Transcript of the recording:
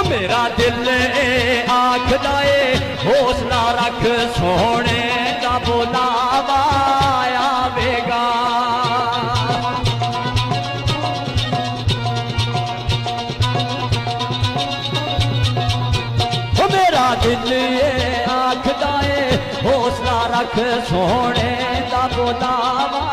मेरा दिल आखदा ए हौसला रख सोने दा बुलावा आवेगा। मेरा दिल आखदा ए हौसला रख सोने दा बुलावा